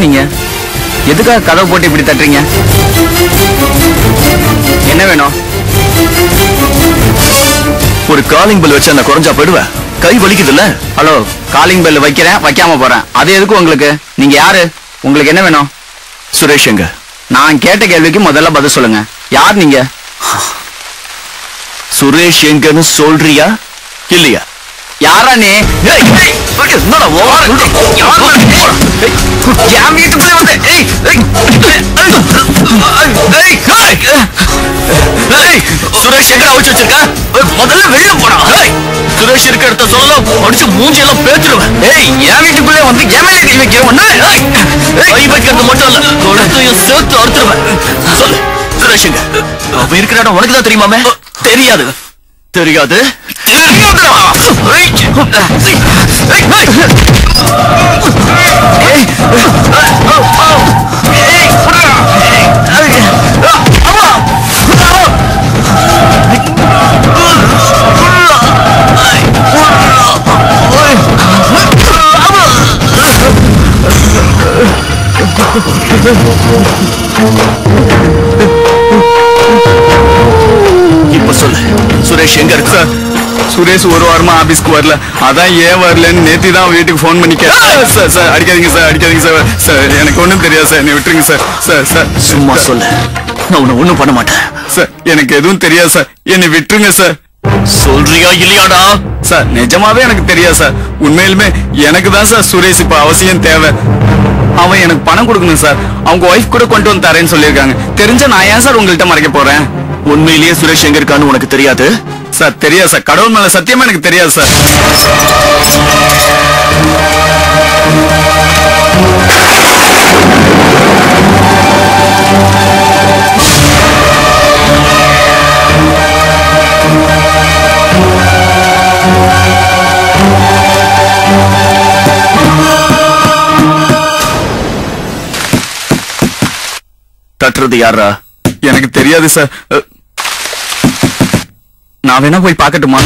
யார் நீங்க? எதுக்காக கதவை போட்டு இப்படி தட்டுறீங்க? என்ன வேணும்? ஒரு காலிங் பெல் வச்சு நான் குறைஞ்சா போயிடுவேன். கை வலிக்குதுல்ல? ஹலோ, காலிங் பெல் வைக்கிறேன், வைக்காம போறேன். அது எதுக்கு உங்களுக்கு? நீங்க யாரு? உங்களுக்கு என்ன வேணும்? சுரேஷ் எங்க? நான் கேட்ட கேள்விக்கு முதல்ல பதில் சொல்லுங்க. யார் நீங்க? சுரேஷ் எங்கன்னு சொல்றியா இல்லையா? யாரா நீ? சுரேஷ் எங்க அழிச்சு வச்சிருக்க? முதல்ல வெளியே போனா. சுரேஷ் இருக்க இடத்த சொல்லலாம், அடிச்சு மூஞ்சி எல்லாம் பேத்துருவேன். என் வீட்டுக்குள்ளே வந்து எம்எல்ஏ கை வைக்கிறவன் கை வைக்கிறது மட்டும் இல்ல, குளத்தையும் சேர்த்து அறுத்துருவேன். சொல்லு, சுரேஷ் எங்க? அவன் இருக்கிற இடம் உனக்கு தான் தெரியுமாமே? தெரியாது. தெரியாது? இப்ப சொல்லு, சுரேஷ் எங்க இருக்கு? சார், சுரேஷ் ஒரு வாரமா ஆபீஸ்க்கு வரல. அதான் ஏன் வரலன்னு நேத்தி தான் வீட்டுக்கு போன் பண்ணி கேட்டேன். சார் சார் அடிக்காதீங்க சார், அடிக்காதீங்க சார். சார் எனக்கு ஒண்ணும் தெரியாது சார், நீ விட்டுருங்க சார். சார் சார் சும்மா சொல்லு, நான் உன்னை ஒண்ணும் பண்ண மாட்டேன். சார் எனக்கு எதுவும் தெரியாது சார், என்னை விட்டுருங்க சார். சொல்றியா இல்லையாடா? சார் நிஜமாவே எனக்கு தெரியாது சார். உண்மையிலுமே எனக்கு தான் சார் சுரேஷ் இப்ப அவசியம் தேவை. அவன் எனக்கு பணம் கொடுக்கணும் சார். அவங்க ஒய்ஃப் கூட கொண்டு வந்து தரேன்னு சொல்லியிருக்காங்க. தெரிஞ்சா நான் ஏன் சார் உங்கள்கிட்ட மறைக்க போறேன்? உண்மையிலேயே சுரேஷ் எங்க இருக்கான்னு உனக்கு தெரியாது? சார் தெரியாது சார், கடவுள் மேல சத்தியமா எனக்கு தெரியாது சார். தட்டுறது யாரா? எனக்கு தெரியாது சார். நான் வேணா போய் பார்க்கட்டுமா?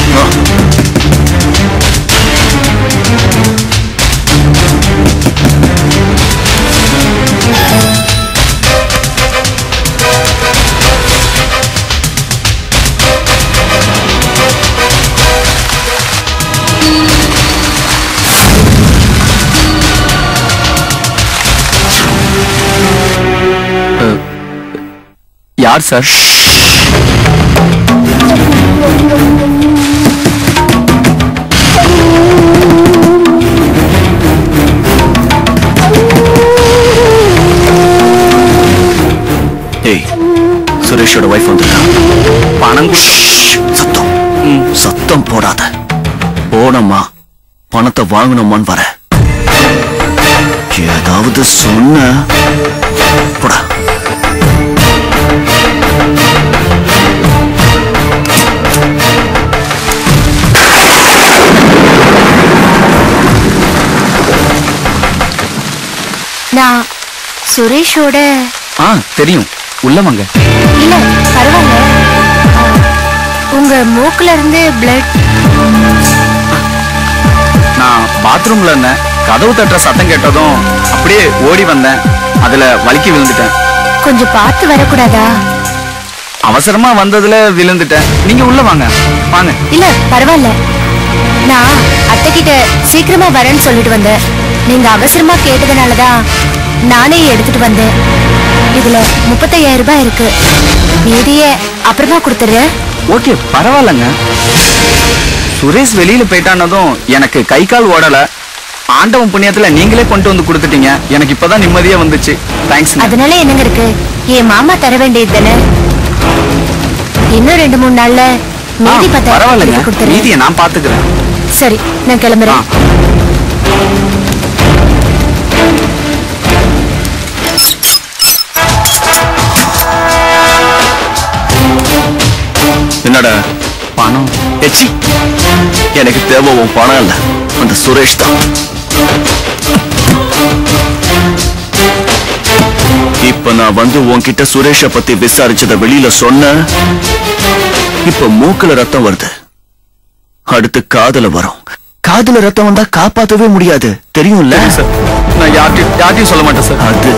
யார் சார்? சுரேஷோட வைஃப் வந்திருக்கா. பணம் சத்தம் சத்தம் போடாத. போனம்மா பணத்தை வாங்கணுமான்னு வர. ஏதாவது சொன்ன போடா. நான் சுரேஷோட தெரியும், உள்ள வாங்க. இல்ல பரவாயில்ல, உங்க மூக்குல இருந்து பிளட். நான் பாத்ரூம்ல இருந்தேன், கதவு தட்டுற சத்தம் கேட்டதும் அப்படியே ஓடி வந்தேன். அதுல வலிக்கி விழுந்துட்டேன். கொஞ்சம் பார்த்து வரக்கூடாதா? அவசரமா வந்ததுல விழுந்துட்டேன். நீங்க உள்ள வாங்க வாங்க. இல்ல பரவாயில்ல, நான் அத்தை கிட்ட சீக்கிரமா வரேன்னு சொல்லிட்டு வந்தேன். நீங்க அவசரமா கேட்டதுனாலதான் நானே எடுத்துட்டு வந்தேன். இதுல 35,000 ரூபாய் இருக்கு. மீதிய அப்புறமா கொடுத்துறேன். ஓகே பரவாயில்லங்க. சுரேஷ் வெளியில போயிட்டானதும் எனக்கு கை கால் ஓடல. ஆண்டவன் புண்ணியத்துல நீங்களே கொண்டு வந்து கொடுத்துட்டீங்க. எனக்கு இப்பதான் நிம்மதியா வந்துச்சு. தேங்க்ஸ். அதனால என்னங்க இருக்கு, என் மாமா தர வேண்டியது தானே. இன்னும் 2-3 நாள்ல மீதி 10,000 கொடுத்துறேன். மீதியை நான் பாத்துக்கிறேன். சரி, நான் கிளம்புறேன். என்னடா பணம்? எச்சி, எனக்கு தேவை உன் பணம் இல்ல, அந்த சுரேஷ் தான். இப்ப நான் வந்து உன்கிட்ட சுரேஷ பத்தி விசாரிச்சத வெளியில சொன்ன. இப்ப மூக்குல ரத்தம் வருது, அடுத்து காதுல வரும். காதுல ரத்தம் வந்தா காப்பாத்தவே முடியாது, தெரியும்ல? சார் நான் யார்கிட்டயும் சொல்ல மாட்டேன் சார். அது